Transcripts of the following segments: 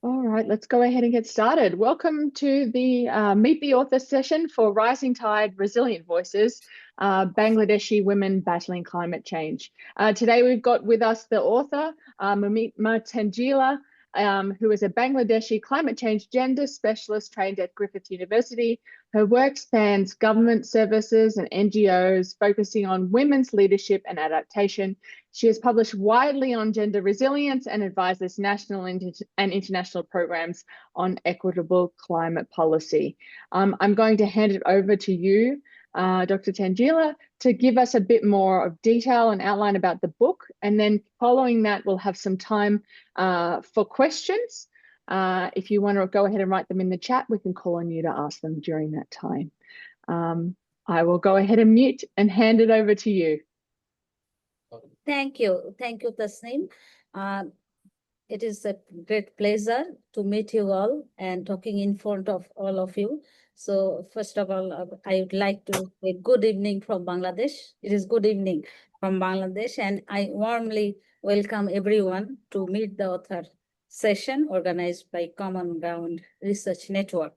All right, let's go ahead and get started. Welcome to the Meet the Author session for Rising Tide Resilient Voices, Bangladeshi Women Battling Climate Change. Today we've got with us the author, Mumita Tanjeela, who is a Bangladeshi climate change gender specialist trained at Griffith University. Her work spans government services and NGOs, focusing on women's leadership and adaptation. She has published widely on gender resilience and advises national and international programs on equitable climate policy. I'm going to hand it over to you, Dr. Tanjeela, to give us a bit more of detail and outline about the book. And then following that, we'll have some time for questions. If you want to go ahead and write them in the chat, we can call on you to ask them during that time. I will go ahead and mute and hand it over to you. Thank you, Tasneem. It is a great pleasure to meet you all and talking in front of all of you. So first of all, I would like to say good evening from Bangladesh. It is good evening from Bangladesh, and I warmly welcome everyone to Meet the Author session organized by Common Ground Research Network.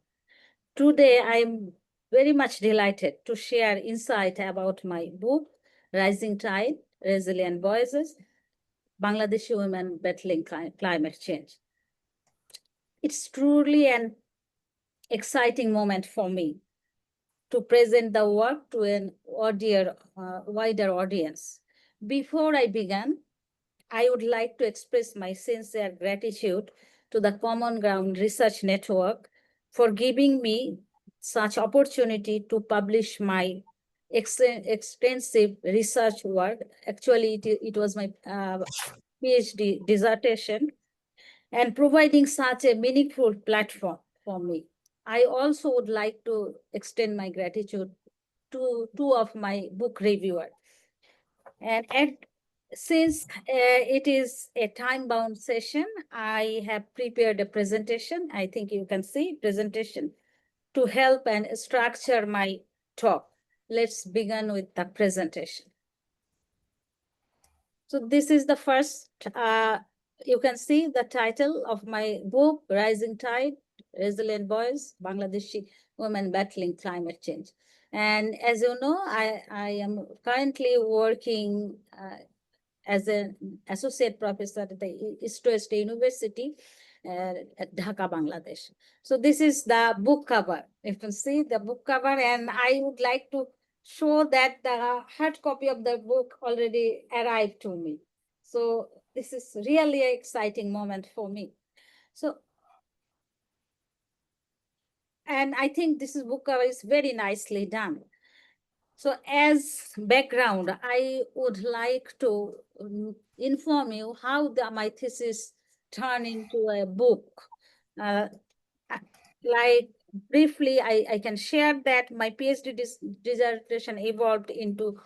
Today, I'm very much delighted to share insight about my book, Rising Tide, Resilient Voices, Bangladeshi Women Battling Climate Change. It's truly an exciting moment for me to present the work to an wider audience. Before I begin, I would like to express my sincere gratitude to the Common Ground Research Network for giving me such opportunity to publish my extensive research work. Actually, it was my PhD dissertation, and providing such a meaningful platform for me. I also would like to extend my gratitude to two of my book reviewers. And since it is a time-bound session, I have prepared a presentation. I think you can see presentation to help and structure my talk. Let's begin with the presentation. So this is the first, you can see the title of my book, Rising Tide, Resilient Voices, Bangladeshi Women Battling Climate Change. And as you know, I am currently working as an associate professor at the East West University at Dhaka, Bangladesh. So this is the book cover. You can see the book cover, and I would like to show that the hard copy of the book already arrived to me. So this is really an exciting moment for me. So, and I think this book cover is very nicely done. So as background, I would like to inform you how my thesis turned into a book. Like briefly, I can share that my PhD dissertation evolved into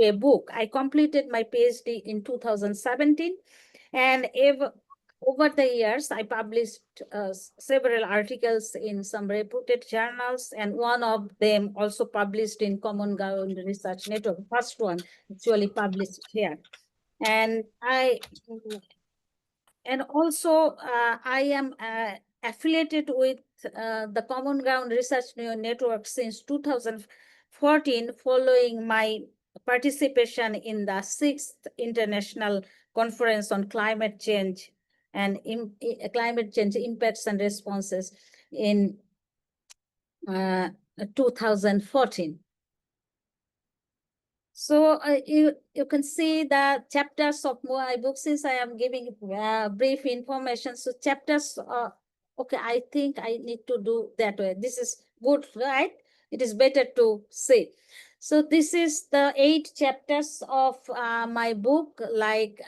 a book. I completed my PhD in 2017, and over the years, I published several articles in some reputed journals, and one of them also published in Common Ground Research Network, first one actually published here. And also I am affiliated with the Common Ground Research Network since 2014, following my participation in the 6th International Conference on Climate Change and Climate Change Impacts and Responses in 2014. So you can see the chapters of my book, since I am giving brief information. So chapters, okay, I think I need to do that way. This is good, right? It is better to say. So this is the 8 chapters of my book. Like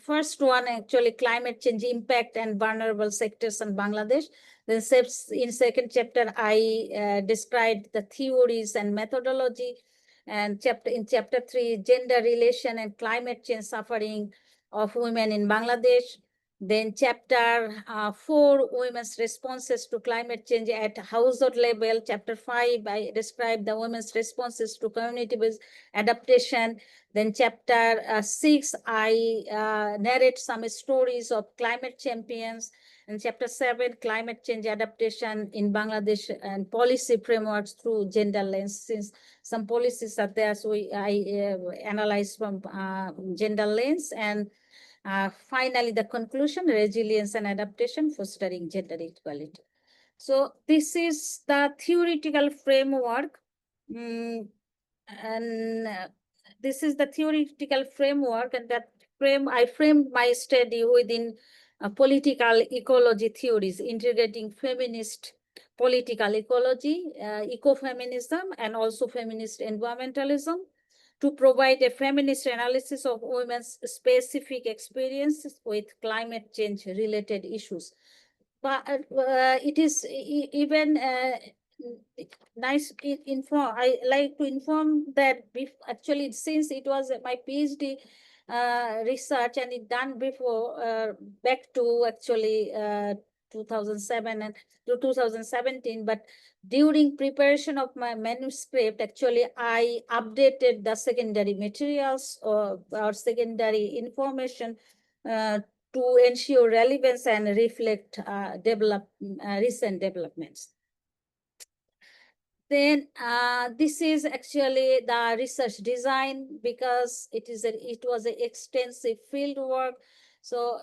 first one, actually, climate change impact and vulnerable sectors in Bangladesh. Then in second chapter, I described the theories and methodology. And in chapter 3, gender relation and climate change suffering of women in Bangladesh. Then chapter 4, women's responses to climate change at household level. Chapter 5, I describe the women's responses to community-based adaptation. Then chapter 6, I narrate some stories of climate champions. And chapter 7, climate change adaptation in Bangladesh and policy frameworks through gender lens. Since some policies are there, so I analyze from gender lens. And finally, the conclusion, resilience and adaptation, fostering gender equality. So this is the theoretical framework. And this is the theoretical framework, and that I framed my study within political ecology theories, integrating feminist political ecology, ecofeminism, and also feminist environmentalism, to provide a feminist analysis of women's specific experiences with climate change related issues. But it is even nice inform. I like to inform that actually, since it was my PhD research and it done before back to actually 2007 and to 2017, but during preparation of my manuscript, actually I updated the secondary materials or secondary information to ensure relevance and reflect recent developments. Then this is actually the research design, because it was an extensive field work. So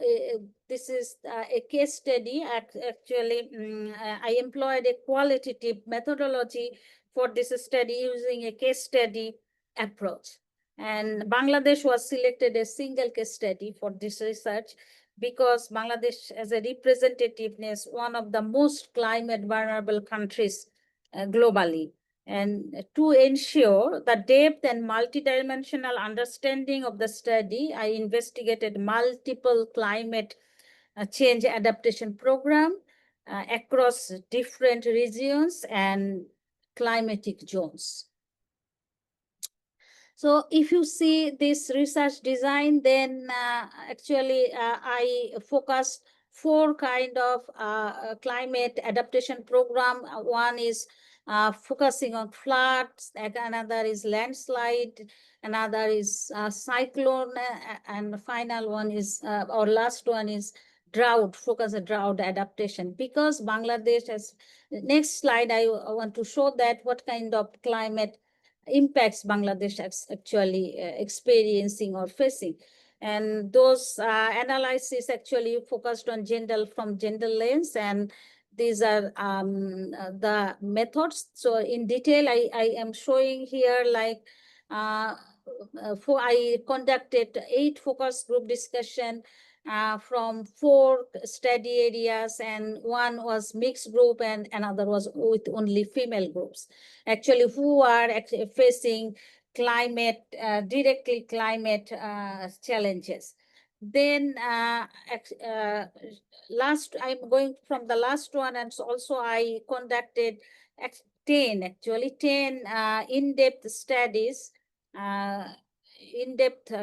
this is a case study. Actually, I employed a qualitative methodology for this study using a case study approach. And Bangladesh was selected a single case study for this research because Bangladesh, as a representativeness, one of the most climate vulnerable countries globally. And to ensure the depth and multidimensional understanding of the study, I investigated multiple climate change adaptation program across different regions and climatic zones. So if you see this research design, then actually I focused 4 kind of climate adaptation program. One is focusing on floods, another is landslide, another is cyclone, and the final one is, or last one is drought, focus on drought adaptation. Because Bangladesh has, next slide, I want to show that what kind of climate impacts Bangladesh is actually experiencing or facing. And those analyses actually focused on from gender lens, and these are the methods. So in detail, I am showing here, like I conducted 8 focus group discussion from 4 study areas, and one was mixed group and another was with only female groups, actually, who are actually facing climate, directly climate challenges. Then I'm going from the last one, and also I conducted 10 in-depth studies,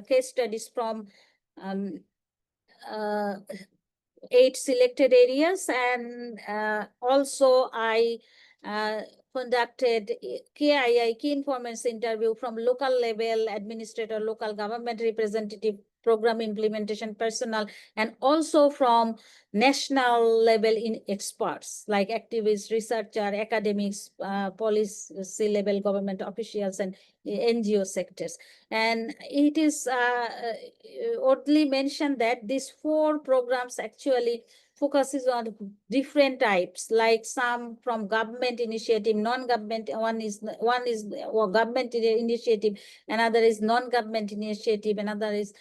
case studies from 8 selected areas, and also I conducted KII, key informants interview, from local level administrator, local government representative, program implementation personnel, and also from national level in experts like activists, researcher, academics, policy level government officials, and NGO sectors. And it is oddly mentioned that these 4 programs actually focuses on different types, like some from government initiative, non-government, one is government initiative, another is non-government initiative, another is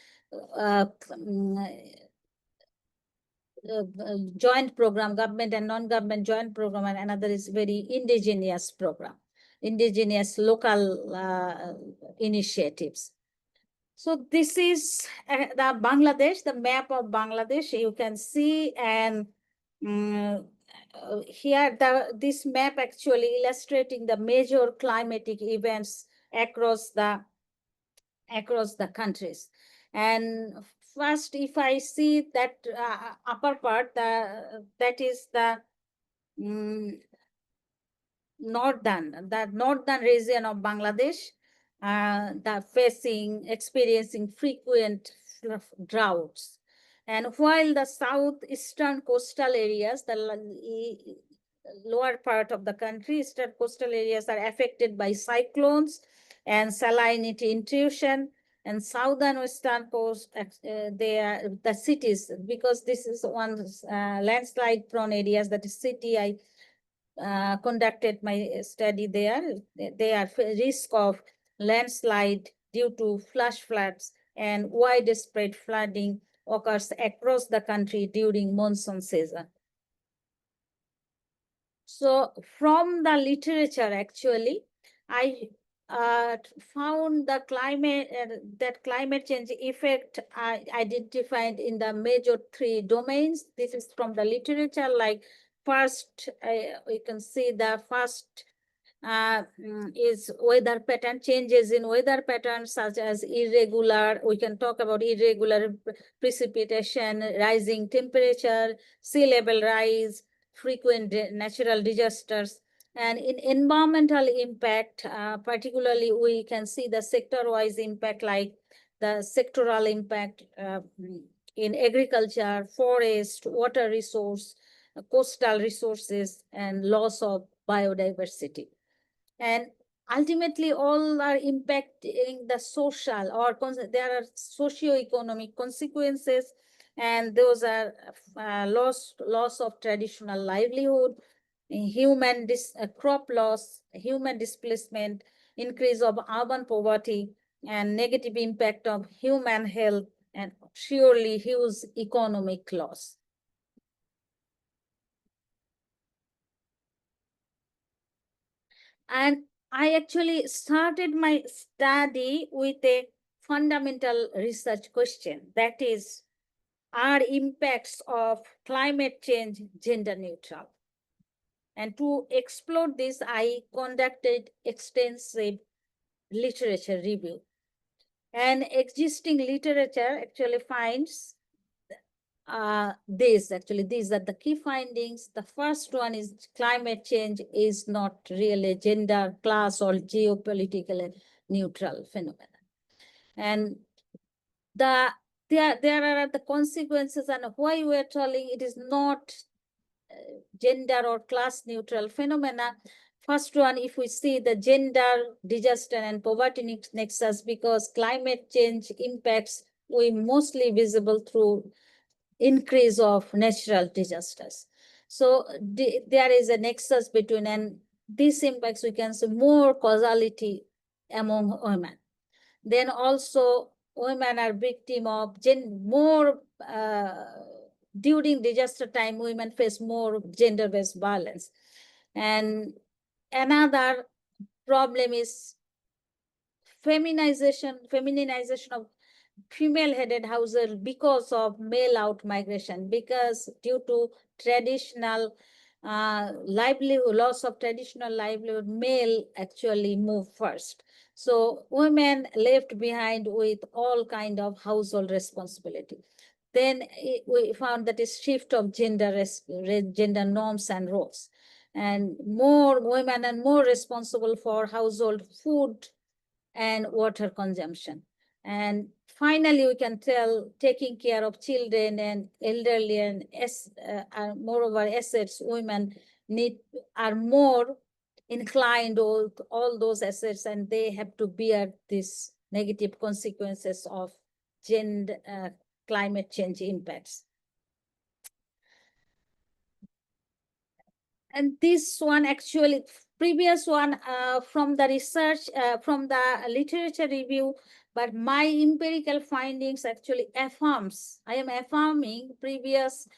joint program, government and non-government joint program, and another is very indigenous program, indigenous local initiatives. So this is the Bangladesh, the map of Bangladesh, you can see. And here this map actually illustrating the major climatic events across the countries. And first, if I see that upper part, that is the northern region of Bangladesh, experiencing frequent droughts. And while the southeastern coastal areas, the lower part of the country, eastern coastal areas are affected by cyclones and salinity intrusion, and southern western coast, the cities, because this is one landslide prone areas, that is city. I conducted my study there. They are risk of landslide due to flash floods and widespread flooding occurs across the country during monsoon season. So from the literature, actually, I found the climate change effect identified in the major 3 domains. This is from the literature. Like first, we can see the first is weather pattern, changes in weather patterns such as irregular. We can talk about irregular precipitation, rising temperature, sea level rise, frequent natural disasters. And in environmental impact, particularly we can see the sector-wise impact, like the sectoral impact in agriculture, forest, water resource, coastal resources, and loss of biodiversity. And ultimately, all are impacting the social, or there are socio-economic consequences, and those are loss of traditional livelihood, crop loss, human displacement, increase of urban poverty, and negative impact of human health, and surely huge economic loss. And I actually started my study with a fundamental research question, that is, are impacts of climate change gender neutral? And to explore this, I conducted extensive literature review. And existing literature actually finds these are the key findings. The first one is climate change is not really gender, class, or geopolitical neutral phenomenon. And there are the consequences, and why we're telling it is not gender or class neutral phenomena. First one, if we see the gender, disaster, and poverty nexus, because climate change impacts we mostly visible through increase of natural disasters. So there is a nexus between, and these impacts we can see more causality among women. Then also women are victim of more during disaster time, women face more gender-based violence. And another problem is feminization of female-headed household because of male-out migration, because due to traditional livelihood, loss of traditional livelihood, male actually move first. So women left behind with all kind of household responsibility. Then we found that is shift of gender norms and roles, and more women and more responsible for household food and water consumption. And finally, we can tell taking care of children and elderly and moreover assets, women are more inclined with all those assets, and they have to bear these negative consequences of gender climate change impacts. And this one actually, previous one from the research, from the literature review, but my empirical findings actually I am affirming previous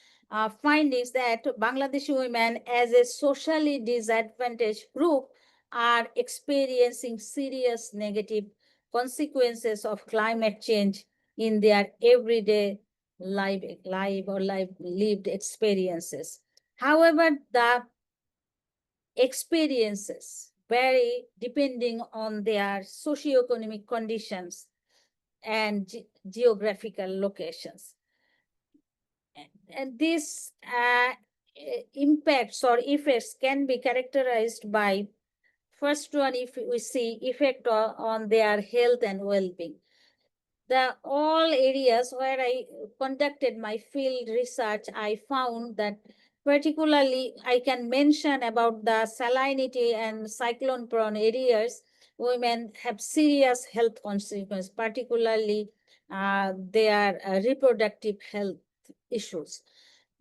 findings that Bangladeshi women as a socially disadvantaged group are experiencing serious negative consequences of climate change in their everyday lived experiences. However, the experiences vary depending on their socioeconomic conditions and geographical locations. And these impacts or effects can be characterized by, first one, if we see effect on their health and well-being. The all areas where I conducted my field research, I found that particularly I can mention about the salinity and cyclone prone areas, women have serious health consequences, particularly their reproductive health issues.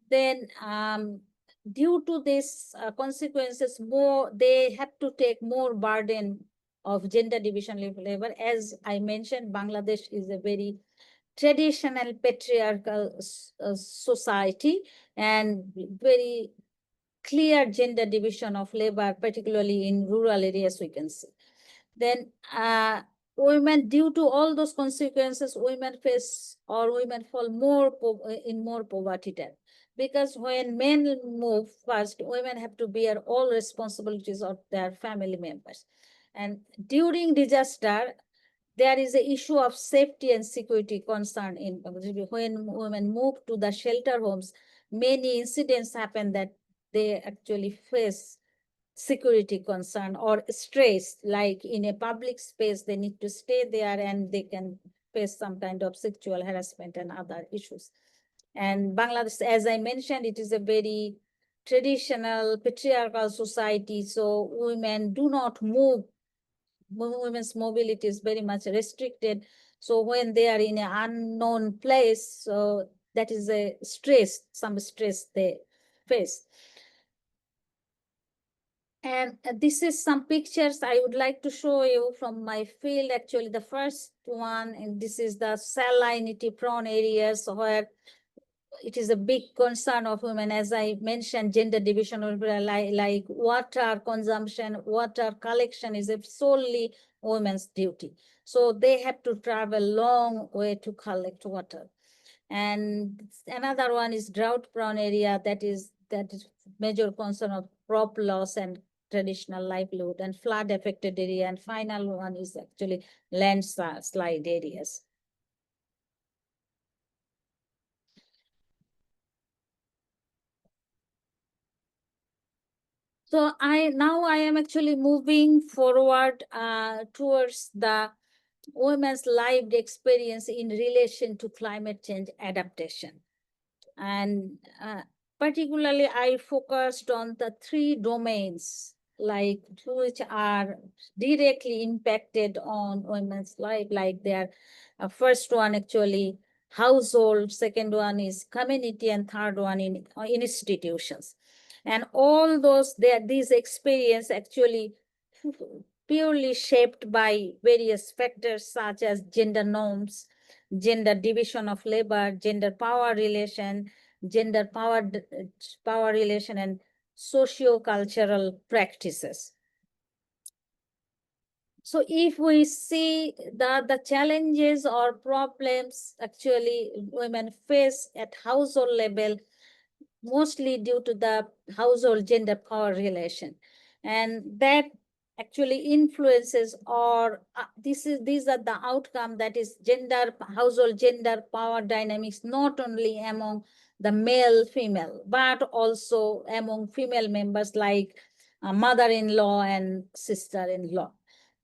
Then due to these consequences, they have to take more burden of gender division labor. As I mentioned, Bangladesh is a very traditional patriarchal society and very clear gender division of labor, particularly in rural areas, we can see. Then women, due to all those consequences, women face or women fall in more poverty debt. Because when men move first, women have to bear all responsibilities of their family members. And during disaster, there is an issue of safety and security concern in when women move to the shelter homes. Many incidents happen that they actually face security concern or stress, like in a public space, they need to stay there and they can face some kind of sexual harassment and other issues. And Bangladesh, as I mentioned, it is a very traditional patriarchal society, so women do not move. Women's mobility is very much restricted. So when they are in an unknown place, so that is a stress, some stress they face. And this is some pictures I would like to show you from my field. Actually, the first one, and this is the salinity prone areas where it is a big concern of women. As I mentioned, gender division, like water consumption, water collection is solely women's duty. So they have to travel long way to collect water. And another one is drought prone area, that is major concern of crop loss and traditional livelihood, and flood affected area. And final one is actually landslide areas. So now I am actually moving forward towards the women's lived experience in relation to climate change adaptation. And particularly, I focused on the 3 domains, like which are directly impacted on women's life, like their first one actually household, second one is community, and third one in institutions. And all these experience actually purely shaped by various factors such as gender norms, gender division of labor, gender power relation, gender power relation, and socio-cultural practices. So if we see the challenges or problems actually women face at household level, mostly due to the household gender power relation, and that actually influences or these are the outcome, that is household gender power dynamics, not only among the male female but also among female members like mother-in-law and sister-in-law.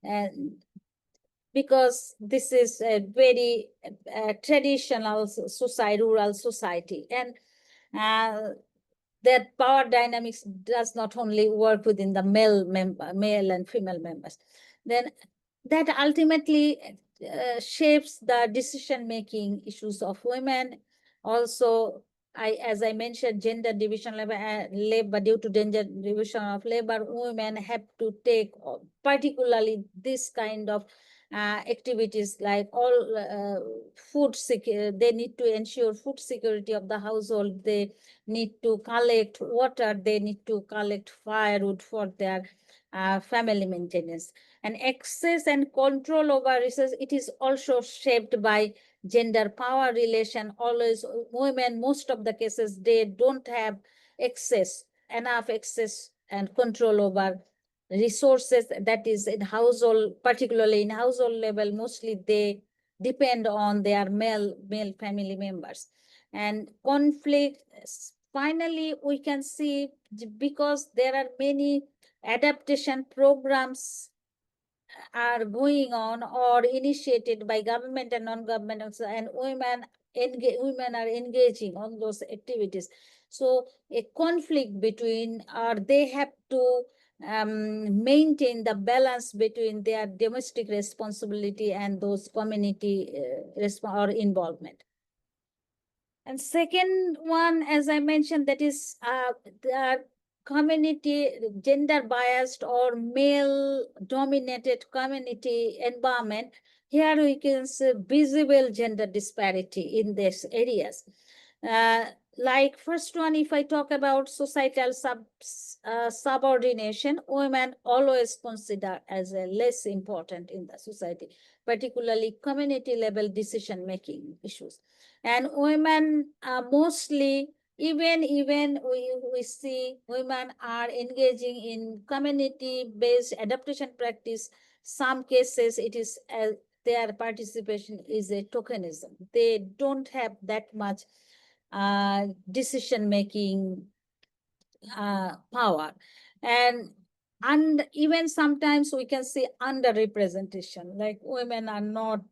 And because this is a very traditional society, rural society, and that power dynamics does not only work within the male and female members, then that ultimately shapes the decision-making issues of women. Also, as I mentioned, gender division labor, due to gender division of labor, women have to take particularly this kind of activities, like all food security. They need to ensure food security of the household. They need to collect water. They need to collect firewood for their family maintenance. And access and control over resources, it is also shaped by gender power relation. Always women, most of the cases, they don't have enough access and control over resources, that is in household, particularly in household level. Mostly they depend on their male family members. And conflict, finally, we can see, because there are many adaptation programs are going on or initiated by government and non-government also, and women are engaging on those activities. So a conflict between, or they have to maintain the balance between their domestic responsibility and those community or involvement. And second one, as I mentioned, that is the community, gender biased or male dominated community environment. Here we can see visible gender disparity in these areas. Like first one, if I talk about societal subordination, women always considered as a less important in the society, particularly community level decision making issues. And women mostly, even we see women are engaging in community-based adaptation practice. Some cases it is their participation is a tokenism. They don't have that much decision-making power. And even sometimes we can see underrepresentation, like women are not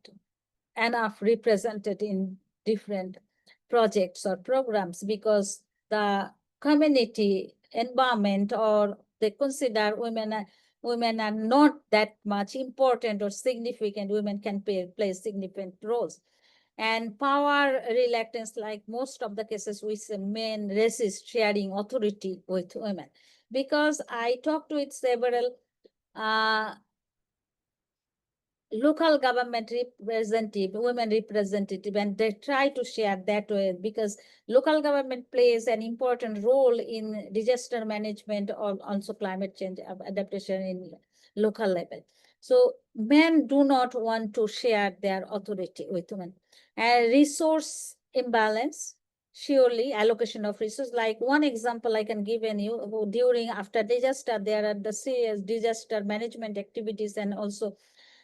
enough represented in different projects or programs because the community environment, or they consider women are not that much important or significant. Women can play significant roles. And power reluctance, like most of the cases, we see men resist sharing authority with women. Because I talked with several local government representative, women representative, and they try to share that way, because local government plays an important role in disaster management or also climate change adaptation in local level. So men do not want to share their authority with women. And resource imbalance, surely allocation of resources. Like one example I can give you, during after disaster, there are the serious disaster management activities, and also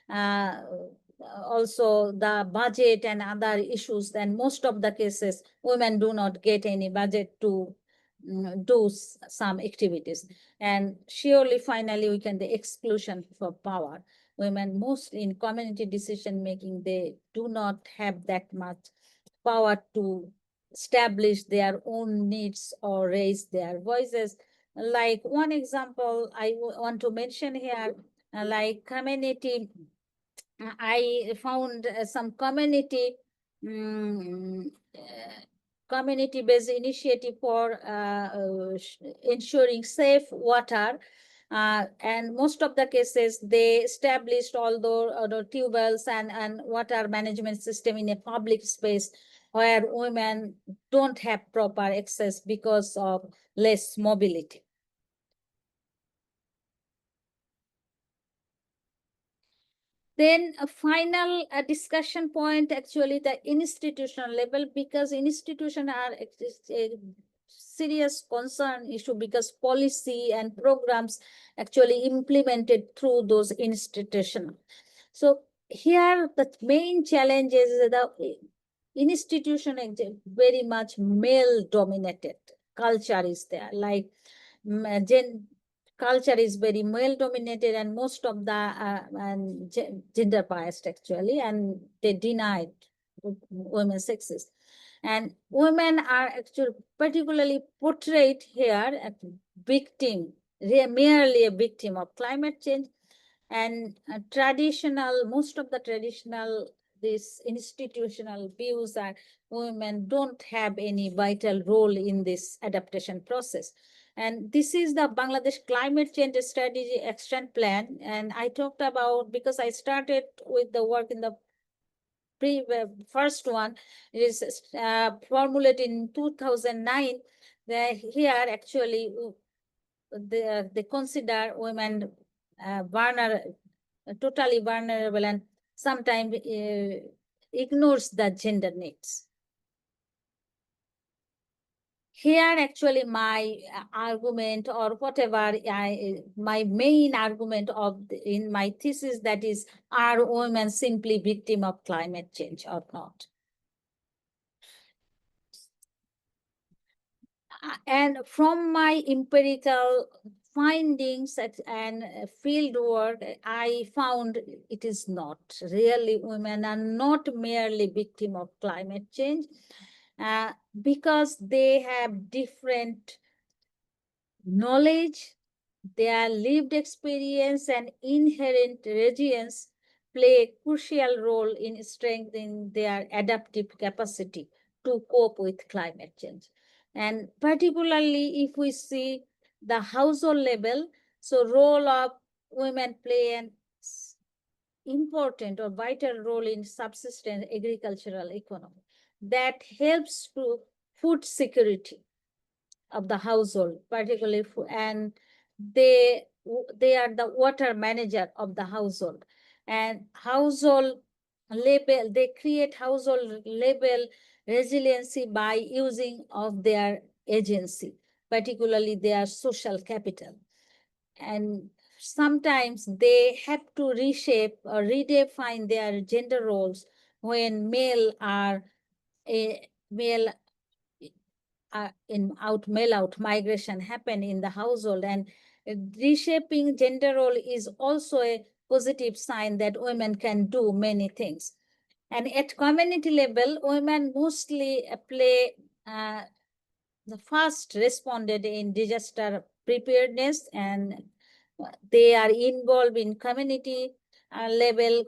the budget and other issues. Then most of the cases, women do not get any budget to do some activities. And surely finally we can the exclusion for power. Women mostly in community decision making, they do not have that much power to establish their own needs or raise their voices. Like one example I want to mention here, like community, I found some community-based initiative for ensuring safe water. And most of the cases, they established all the tube wells and water management system in a public space where women don't have proper access because of less mobility. Then a final discussion point, actually the institutional level, because institutions are a serious concern issue, because policy and programs actually implemented through those institutions. So here the main challenge is the institution very much male dominated culture is there, like culture is very male dominated, and most of the gender biased actually, and they denied women's sexes. And women are actually particularly portrayed here as victim, merely a victim of climate change. And most of the traditional, these institutional views are women don't have any vital role in this adaptation process. And this is the Bangladesh Climate Change Strategy Action Plan. And I talked about, because I started with the work in the first one, it is formulated in 2009. Here actually they consider women totally vulnerable, and sometimes ignores the gender needs. here actually my argument or whatever my main argument in my thesis, that is, are women simply victim of climate change or not? And from my empirical findings and field work, I found it is not. Really, women are not merely victim of climate change because they have different knowledge, their lived experience and inherent resilience play a crucial role in strengthening their adaptive capacity to cope with climate change. And particularly if we see the household level, so role of women play an important or vital role in subsistence agricultural economy that helps to food security of the household, particularly and they are the water manager of the household, and household label, they create household level resiliency by using of their agency, particularly their social capital. And sometimes they have to reshape or redefine their gender roles when male male out migration happen in the household, and reshaping gender role is also a positive sign that women can do many things. And at community level, women mostly play the first responded in disaster preparedness, and they are involved in community level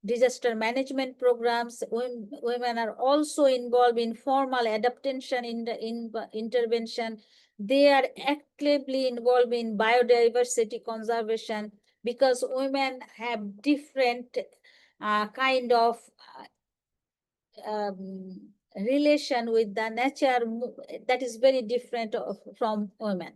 disaster management programs. Women are also involved in formal adaptation in the intervention. They are actively involved in biodiversity conservation because women have different kind of relation with the nature that is very different from women.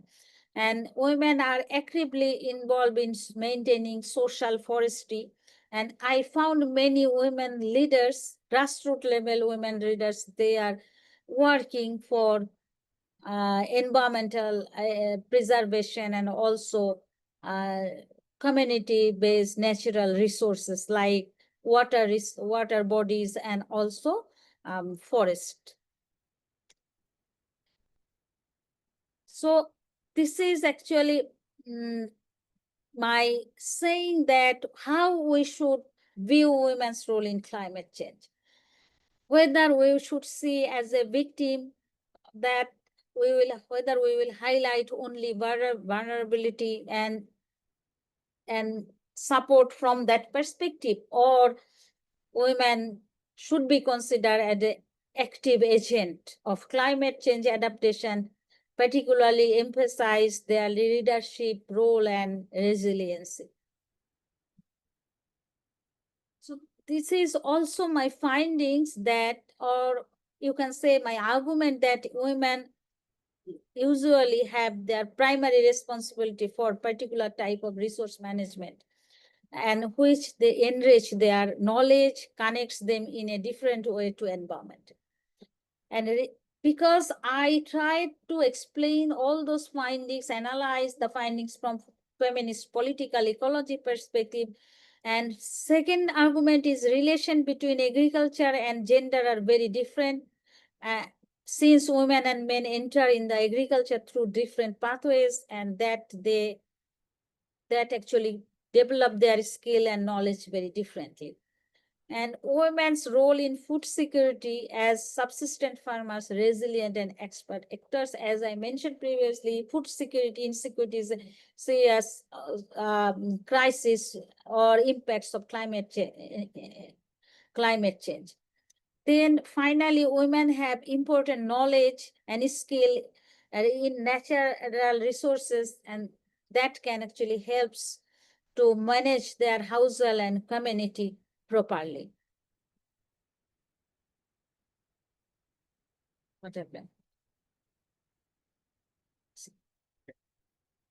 And women are actively involved in maintaining social forestry. And I found many women leaders, grassroots level women leaders, they are working for environmental preservation and also community-based natural resources like water bodies and also forest. So this is actually my saying that how we should view women's role in climate change. Whether we should see as a victim, that whether we will highlight only vulnerability and support from that perspective, or women should be considered as an active agent of climate change adaptation, particularly emphasize their leadership role and resiliency. So this is also my findings that, or you can say my argument, that women usually have their primary responsibility for particular type of resource management, and which they enrich their knowledge, connects them in a different way to environment. And because I tried to explain all those findings, analyze the findings from feminist political ecology perspective. And second argument is relation between agriculture and gender are very different. Since women and men enter in the agriculture through different pathways, and that actually develop their skill and knowledge very differently. And women's role in food security as subsistence farmers, resilient and expert actors. As I mentioned previously, food security insecurities, say as crisis or impacts of climate change. Then finally, women have important knowledge and skill in natural resources, and that can actually helps to manage their household and community properly. Whatever.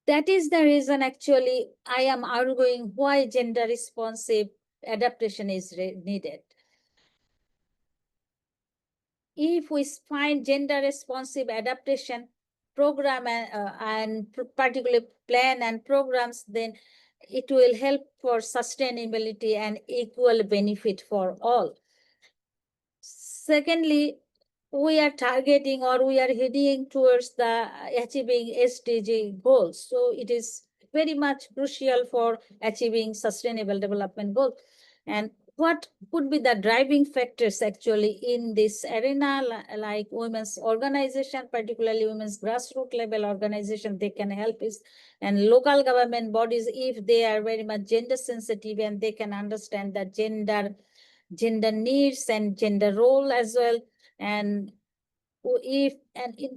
That is the reason actually I am arguing why gender responsive adaptation is needed. if we find gender responsive adaptation program and particularly plan and programs, then it will help for sustainability and equal benefit for all. Secondly, we are targeting or we are heading towards the achieving SDG goals. So it is very much crucial for achieving sustainable development goals. And what could be the driving factors actually in this arena, like women's organization, particularly women's grassroots level organization, they can help us, and local government bodies, if they are very much gender sensitive and they can understand that gender needs and gender role as well. And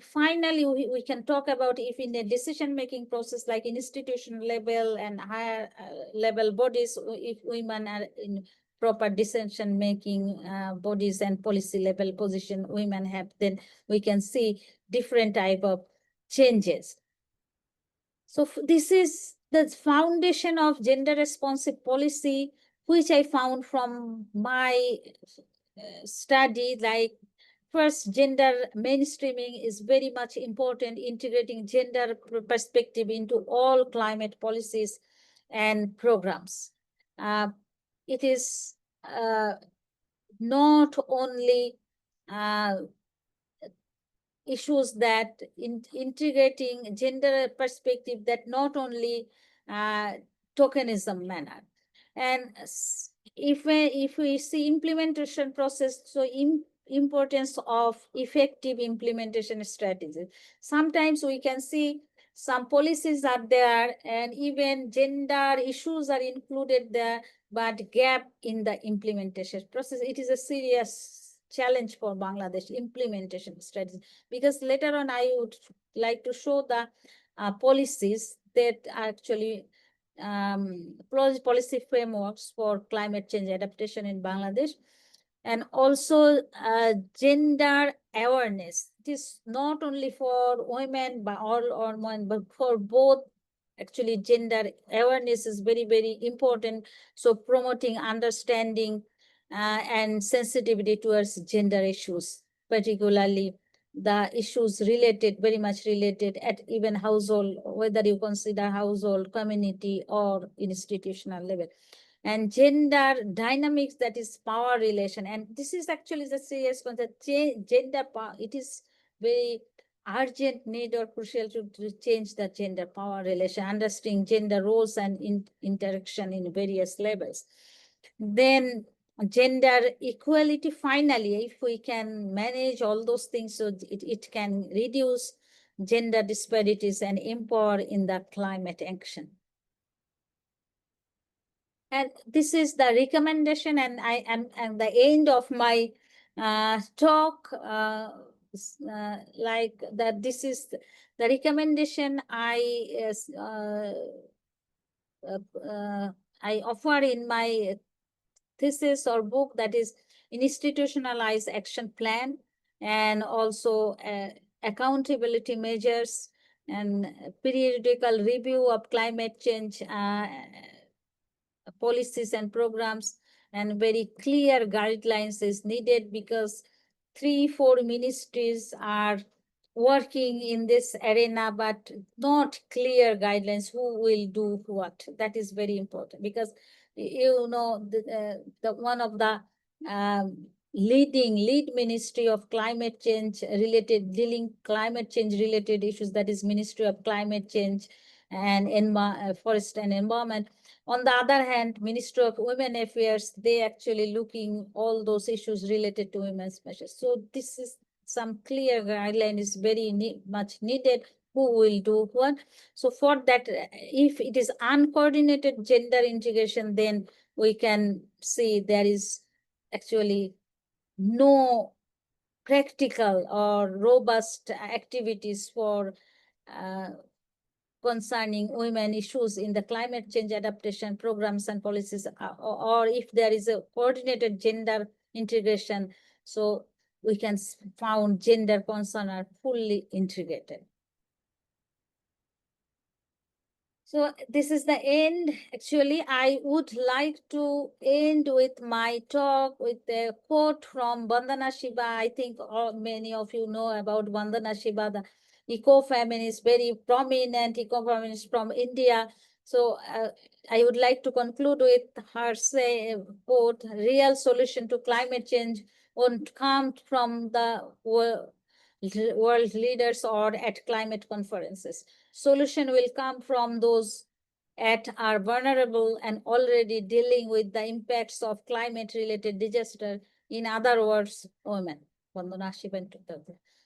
finally we can talk about if in a decision making process like institutional level and higher level bodies, if women are in proper decision making bodies and policy level position women have, then we can see different type of changes. So this is the foundation of gender responsive policy, which I found from my study. Like, first, gender mainstreaming is very much important, integrating gender perspective into all climate policies and programs. It is not only issues that integrating gender perspective, that not only tokenism manner. And if we see implementation process, so importance of effective implementation strategies. Sometimes we can see some policies are there and even gender issues are included there, but gap in the implementation process. It is a serious challenge for Bangladesh implementation strategy, because later on I would like to show the policies that actually policy frameworks for climate change adaptation in Bangladesh. And also gender awareness. It is not only for women but all or men, but for both. Actually, gender awareness is very, very important. So promoting understanding and sensitivity towards gender issues, particularly the issues related, very much related at even household, whether you consider household, community, or institutional level. And gender dynamics, that is power relation. And this is actually the serious concept. Gender power, it is very urgent need or crucial to change the gender power relation, understanding gender roles and interaction in various levels. Then gender equality, finally, if we can manage all those things, so it can reduce gender disparities and empower in the climate action. And this is the recommendation, and I am at the end of my talk, like that. This is the recommendation I offer in my thesis or book, that is institutionalized action plan, and also accountability measures and periodical review of climate change policies and programs, and very clear guidelines is needed, because 3-4 ministries are working in this arena, but not clear guidelines who will do what. That is very important, because you know the one of the lead ministry of climate change related, dealing climate change related issues, that is Ministry of Climate Change and Forest and Environment. On the other hand, Ministry of Women Affairs, they actually looking all those issues related to women's measures. So this is some clear guideline is very much needed, who will do what. So for that, if it is uncoordinated gender integration, then we can see there is actually no practical or robust activities for concerning women issues in the climate change adaptation programs and policies, or if there is a coordinated gender integration, so we can found gender concern are fully integrated. So this is the end. Actually, I would like to end with my talk with a quote from Vandana Shiva. I think many of you know about Vandana Shiva, the eco-feminist, very prominent eco-feminist from India. So I would like to conclude with her quote, real solution to climate change won't come from the world leaders or at climate conferences. Solution will come from those at are vulnerable and already dealing with the impacts of climate related disaster, in other words, women.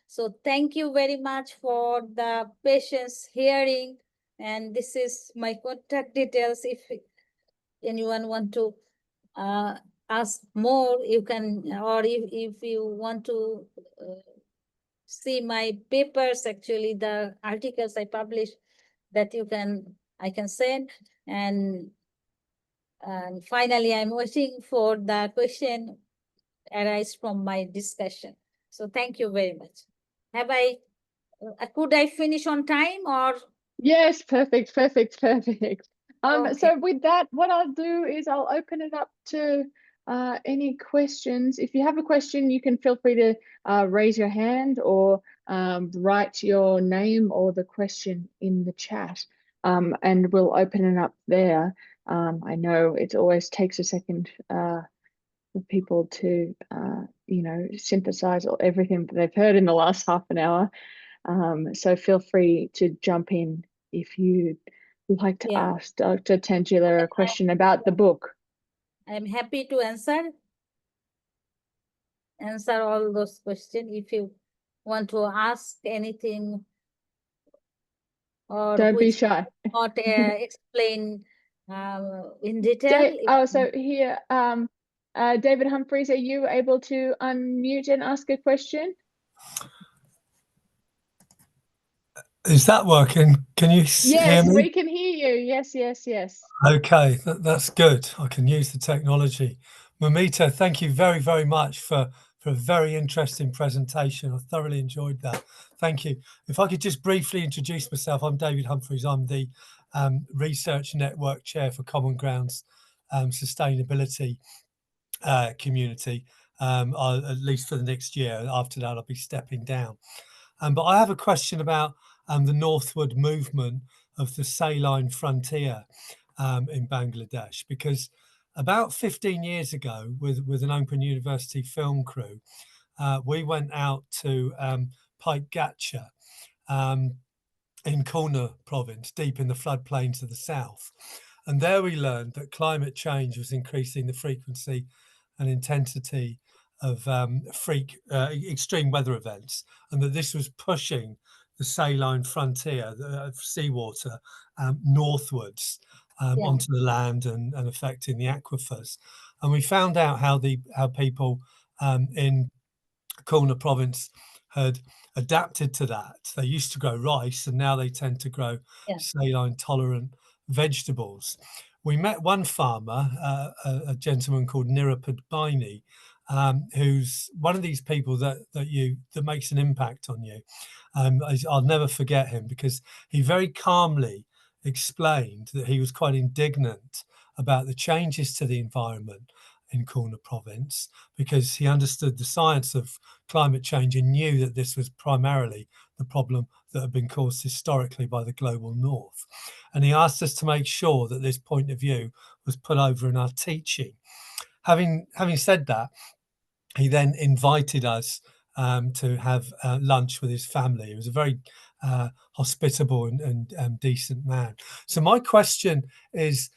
So thank you very much for the patience hearing, and this is my contact details. If anyone want to ask more, you can, or if you want to see my papers, actually the articles I publish, that I can send. And finally, I'm waiting for the question arise from my discussion. So thank you very much. Could I finish on time or? Yes, perfect. Okay. So with that, what I'll do is I'll open it up to any questions. If you have a question, you can feel free to raise your hand or write your name or the question in the chat, and we'll open it up there. I know it always takes a second for people to, synthesize everything that they've heard in the last half an hour. So feel free to jump in if you would like to ask Dr. Tanjeela a question about the book. I'm happy to answer all those questions. If you want to ask anything or don't be shy. Not explain in detail. So here, David Humphreys, are you able to unmute and ask a question? Is that working? Can you hear me? Yes, we can hear you. Yes. Okay, that's good. I can use the technology. Mumita, thank you very, very much for a very interesting presentation. I thoroughly enjoyed that. Thank you. If I could just briefly introduce myself, I'm David Humphreys. I'm the Research Network Chair for Common Ground's Sustainability Community, at least for the next year. After that, I'll be stepping down. But I have a question about the northward movement of the saline frontier in Bangladesh, because about 15 years ago, with an Open University film crew, we went out to Pike Gacha in Khulna province, deep in the floodplains of the south. And there we learned that climate change was increasing the frequency and intensity of extreme weather events, and that this was pushing the saline frontier of seawater northwards onto the land and affecting the aquifers. And we found out how people in Khulna province had adapted to that. They used to grow rice, and now they tend to grow saline tolerant vegetables. We met one farmer, a gentleman called Nirapad Baini, who's one of these people that makes an impact on you. I'll never forget him, because he very calmly explained that he was quite indignant about the changes to the environment in Khulna province, because he understood the science of climate change and knew that this was primarily the problem that had been caused historically by the global north. And he asked us to make sure that this point of view was put over in our teaching. Having said that, he then invited us to have lunch with his family. He was a very hospitable and decent man. So my question is,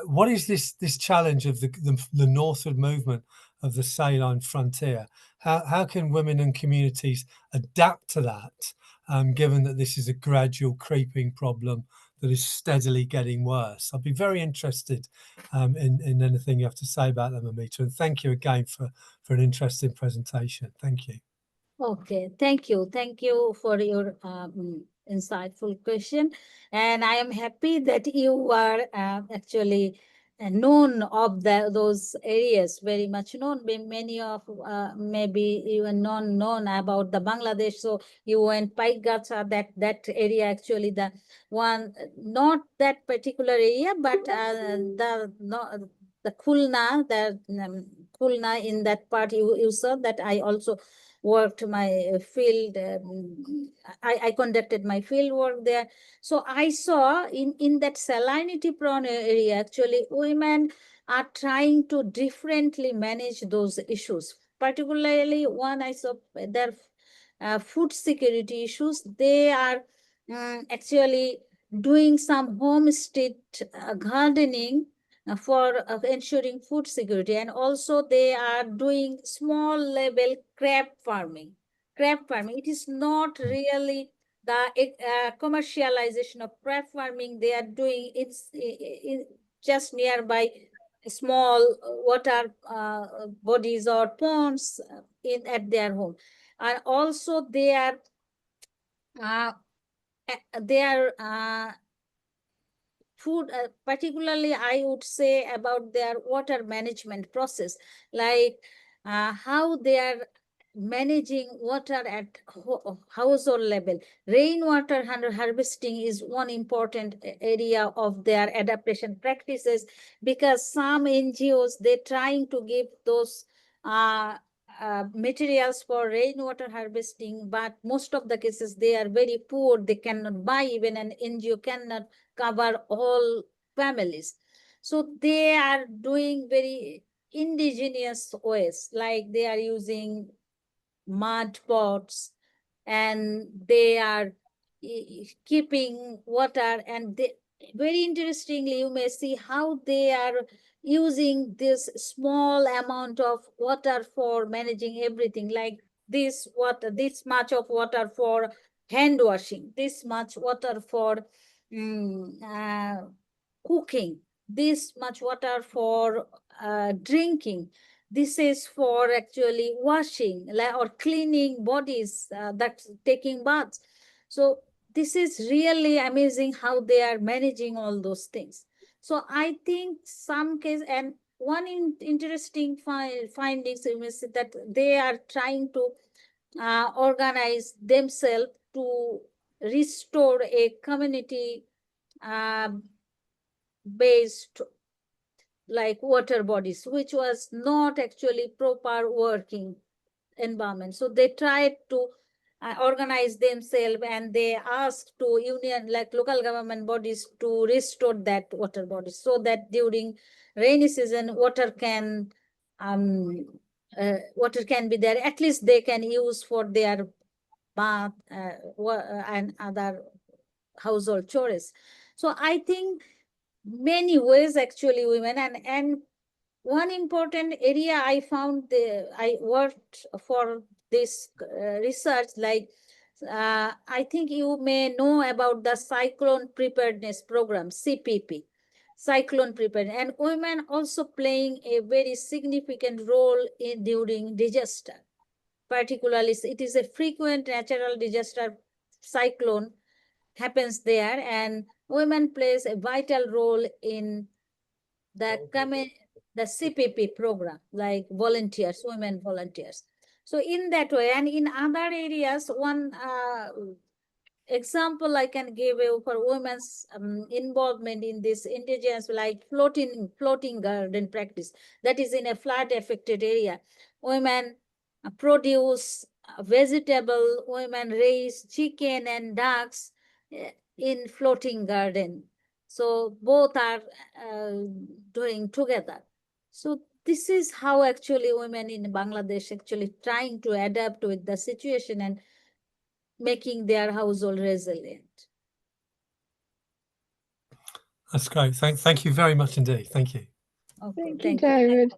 what is this challenge of the northward movement of the saline frontier? How can women and communities adapt to that, given that this is a gradual creeping problem that is steadily getting worse? I'd be very interested in anything you have to say about that, Mumita. And thank you again for an interesting presentation. Thank you. Okay, thank you. Thank you for your insightful question. And I am happy that you are actually known of those areas, very much known. Many of maybe even known about the Bangladesh. So you went Paikgacha, that area actually, the one, not that particular area, but the Khulna, Khulna in that part you saw that I also worked my field. I conducted my field work there. So I saw in that salinity prone area, actually, women are trying to differently manage those issues. Particularly one, I saw their food security issues. They are actually doing some homestead gardening for ensuring food security. And also they are doing small level crab farming. Crab farming, it is not really the commercialization of crab farming they are doing. It's just nearby small water bodies or ponds at their home. And also they are food, particularly I would say about their water management process, like how they are managing water at household level. Rainwater harvesting is one important area of their adaptation practices, because some NGOs, they're trying to give those materials for rainwater harvesting, but most of the cases they are very poor. They cannot buy, even an NGO cannot cover all families. So they are doing very indigenous ways, like they are using mud pots, and they are keeping water. And they, very interestingly, you may see how they are using this small amount of water for managing everything, like this water, this much of water for hand washing, this much water for cooking, this much water for drinking, this is for actually washing or cleaning bodies, that's taking baths. So this is really amazing how they are managing all those things. So I think some case, and one interesting findings is that they are trying to organize themselves to restore a community based like water bodies, which was not actually proper working environment. So they tried to organize themselves, and they asked to union, like local government bodies, to restore that water bodies, so that during rainy season water can be there. At least they can use for their bath and other household chores. So I think many ways actually women, and one important area I found, I worked for this research, like I think you may know about the cyclone preparedness program, CPP, cyclone preparedness, and women also playing a very significant role in during disaster. Particularly, it is a frequent natural disaster, cyclone happens there, and women plays a vital role in the CPP program, like volunteers, women volunteers. So in that way, and in other areas, one example I can give you for women's involvement in this indigenous, like floating garden practice, that is in a flood affected area. Women produce vegetable, women raise chicken and ducks in floating garden. So both are doing together. So this is how actually women in Bangladesh actually trying to adapt with the situation and making their household resilient. That's great. Thank you very much indeed. Thank you. Okay, thank you, David.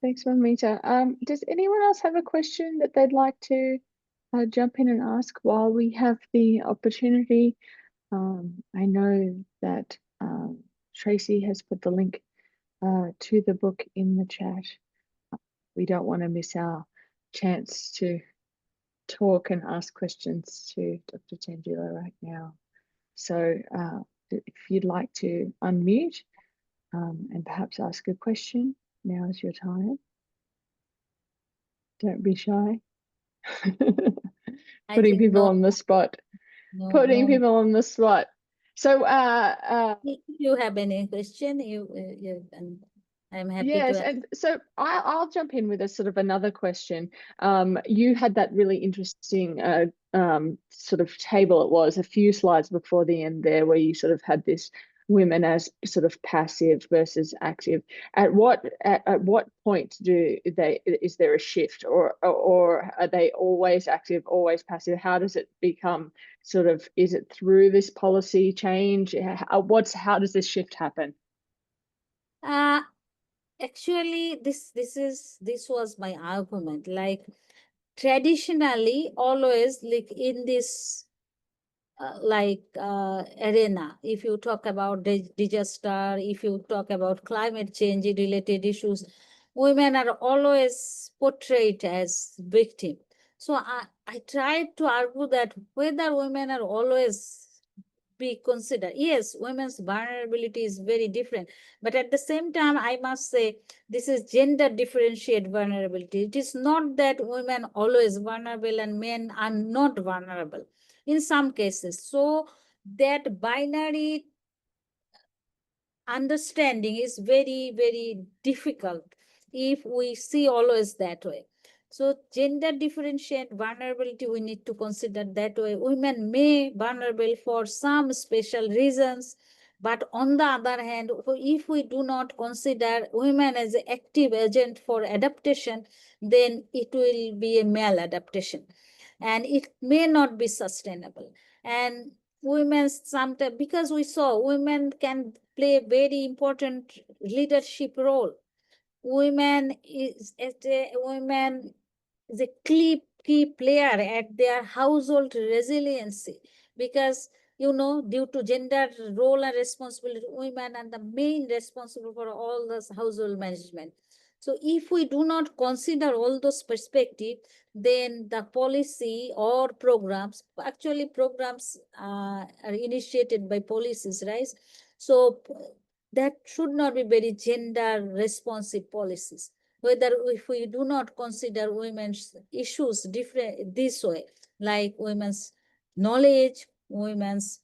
Thanks, Mumita. Does anyone else have a question that they'd like to jump in and ask while we have the opportunity? I know that Tracy has put the link to the book in the chat. We don't want to miss our chance to talk and ask questions to Dr. Tanjeela right now. So if you'd like to unmute and perhaps ask a question. Now is your time. Don't be shy. I Putting think people no, on the spot. Putting no. people on the spot. So If you have any question, you can. I'm happy yes, to. and so I'll jump in with a sort of another question. You had that really interesting sort of table, it was a few slides before the end there, where you sort of had this women as sort of passive versus active. At what point is there a shift, or are they always active, always passive? How does it become sort of, is it through this policy change? How does this shift happen? Actually, this was my argument. Like traditionally, always like in this arena, if you talk about disaster, if you talk about climate change related issues, women are always portrayed as victim. So I tried to argue that whether women are always be considered. Yes, women's vulnerability is very different, but at the same time, I must say this is gender differentiated vulnerability. It is not that women always vulnerable and men are not vulnerable in some cases. So that binary understanding is very, very difficult if we see always that way. So gender differentiate vulnerability, we need to consider that way. Women may vulnerable for some special reasons, but on the other hand, if we do not consider women as an active agent for adaptation, then it will be a maladaptation and it may not be sustainable. And women sometimes, because we saw women can play a very important leadership role. Women is a key player at their household resiliency, because due to gender role and responsibility, women are the main responsible for all this household management. So if we do not consider all those perspectives, then the policy or programs, actually programs are initiated by policies, right? So that should not be very gender responsive policies. Whether if we do not consider women's issues different this way, like women's knowledge, women's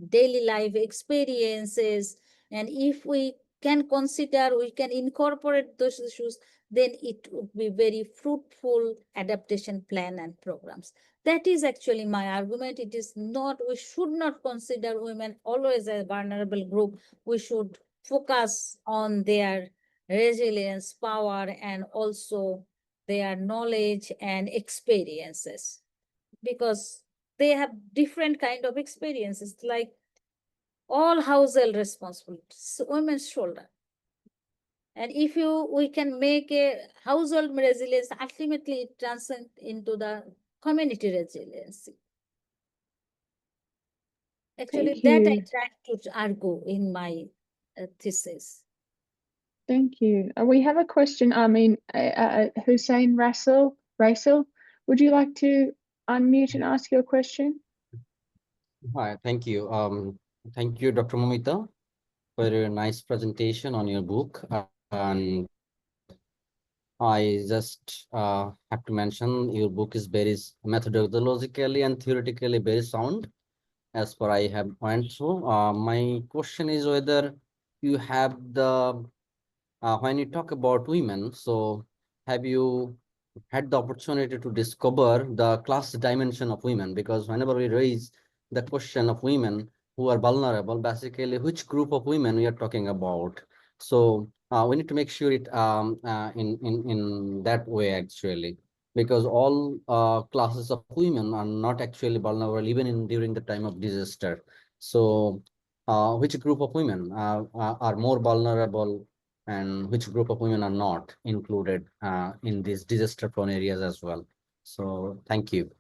daily life experiences, and if we can consider, we can incorporate those issues, then it would be very fruitful adaptation plan and programs. That is actually my argument. It is not, we should not consider women always a vulnerable group. We should focus on their resilience, power, and also their knowledge and experiences, because they have different kind of experiences, like all household responsibilities, women's shoulder. And if we can make a household resilience, ultimately it transcends into the community resiliency. Actually, Thank that I you. tried to argue in my thesis. Thank you. We have a question. I mean, Hussein Rasul, would you like to unmute and ask your question? Hi, thank you. Thank you, Dr. Mumita, for a nice presentation on your book. And I just have to mention your book is very methodologically and theoretically very sound, as per I have went through. My question is whether you have the when you talk about women, so have you had the opportunity to discover the class dimension of women? Because whenever we raise the question of women who are vulnerable, basically which group of women we are talking about. So we need to make sure it in that way actually, because all classes of women are not actually vulnerable even in during the time of disaster. So which group of women are more vulnerable, and which group of women are not included in these disaster-prone areas as well? So thank you.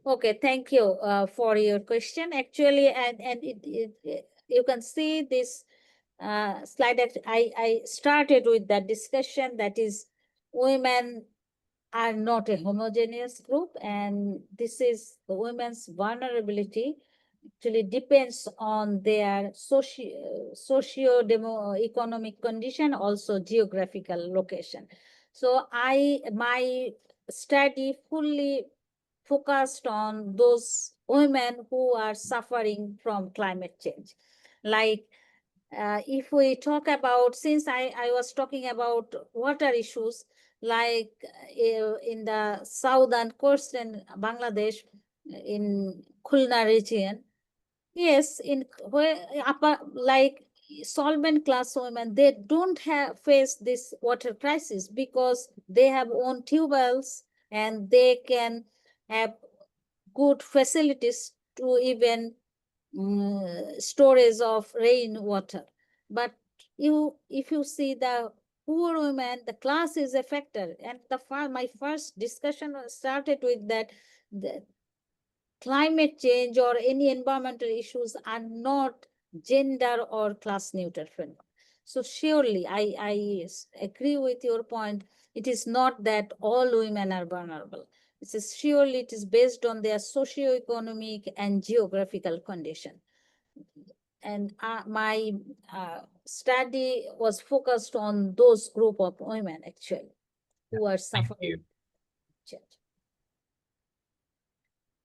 Okay, thank you for your question. Actually, and you can see this slide that I started with that discussion, that is women are not a homogeneous group, and this is the women's vulnerability actually depends on their socio-economic condition, also geographical location. So my study fully focused on those women who are suffering from climate change. Like if we talk about, since I was talking about water issues, like in the southern coast in Bangladesh, in Khulna region, yes, in where upper, like solvent class women, they don't have face this water crisis because they have own tubewells and they can have good facilities to even storage of rainwater. But if you see the poor women, the class is a factor. And my first discussion started with that the climate change or any environmental issues are not gender or class neutral phenomenon. So surely I agree with your point. It is not that all women are vulnerable. Surely it is based on their socio-economic and geographical condition. And my study was focused on those group of women actually who are suffering change.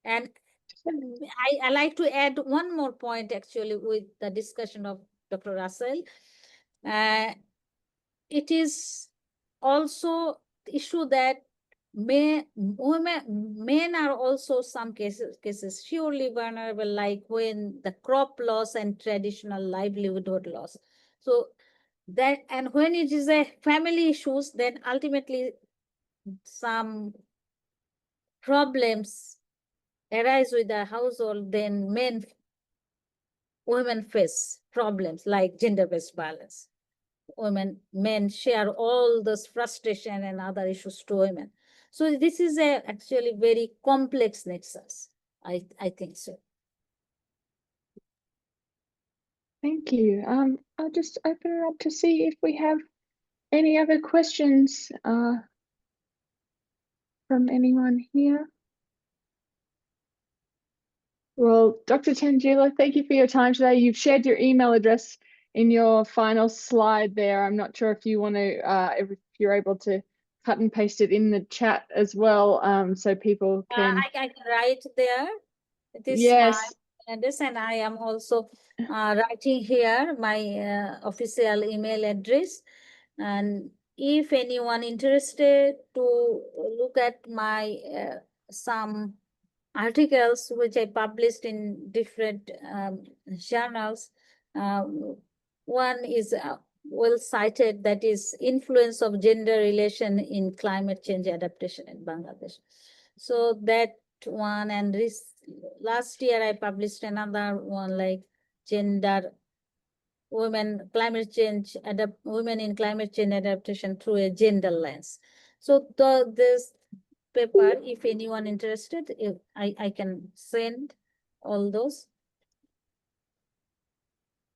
And I like to add one more point actually with the discussion of Dr. Russell. It is also issue that men are also some cases surely vulnerable, like when the crop loss and traditional livelihood loss. So that, and when it is a family issues, then ultimately some problems arise with the household, then women face problems like gender-based violence. Men share all this frustration and other issues to women. So this is actually very complex nexus. I think so. Thank you. I'll just open it up to see if we have any other questions from anyone here. Well, Dr. Tanjeela, thank you for your time today. You've shared your email address in your final slide there. I'm not sure if you want to, if you're able to cut and paste it in the chat as well, so people can. I can write there. It is yes. my address, and I am also writing here my official email address. And if anyone interested to look at my some articles which I published in different journals. One is well cited, that is influence of gender relation in climate change adaptation in Bangladesh. So that one, and last year I published another one like gender women climate change women in climate change adaptation through a gender lens. So this paper, if anyone interested, if I can send all those.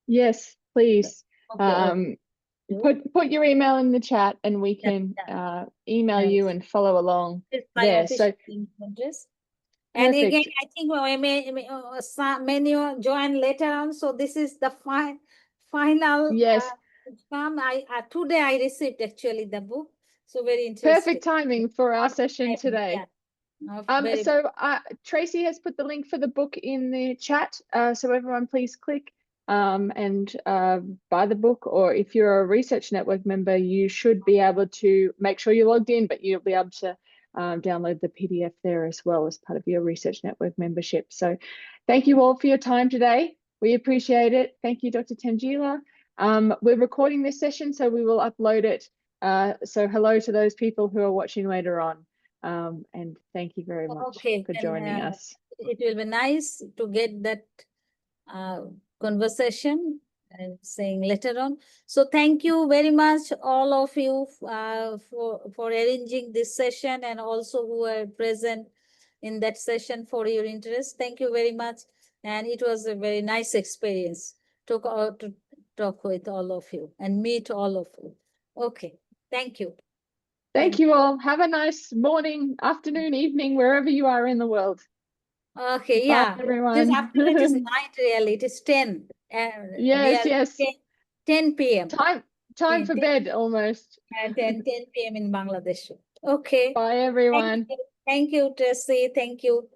Yes, please. Okay. Put your email in the chat and we can email you and follow along there. So address. And perfect. again, I think many join later on. So this is the final. Yes. Today I received actually the book. So very interesting. Perfect timing for our session today. Yeah. So Tracy has put the link for the book in the chat. So everyone please click and buy the book, or if you're a Research Network member, you should be able to make sure you're logged in, but you'll be able to download the PDF there as well as part of your Research Network membership. So thank you all for your time today. We appreciate it. Thank you, Dr. Tanjeela. We're recording this session, so we will upload it. So hello to those people who are watching later on. And thank you very much for joining us. It will be nice to get that conversation and saying later on. So thank you very much, all of you, for arranging this session, and also who are present in that session for your interest. Thank you very much. And it was a very nice experience to talk with all of you and meet all of you. Okay, thank you. Thank you all. Have a nice morning, afternoon, evening, wherever you are in the world. Okay, Bye, yeah. This everyone. afternoon it is night really. It is 10. We Yes, are yes. 10 p.m. Time for 10, bed almost. 10 p.m. in Bangladesh. Okay. Bye, Thank everyone. you. Thank you, Tracy. Thank you.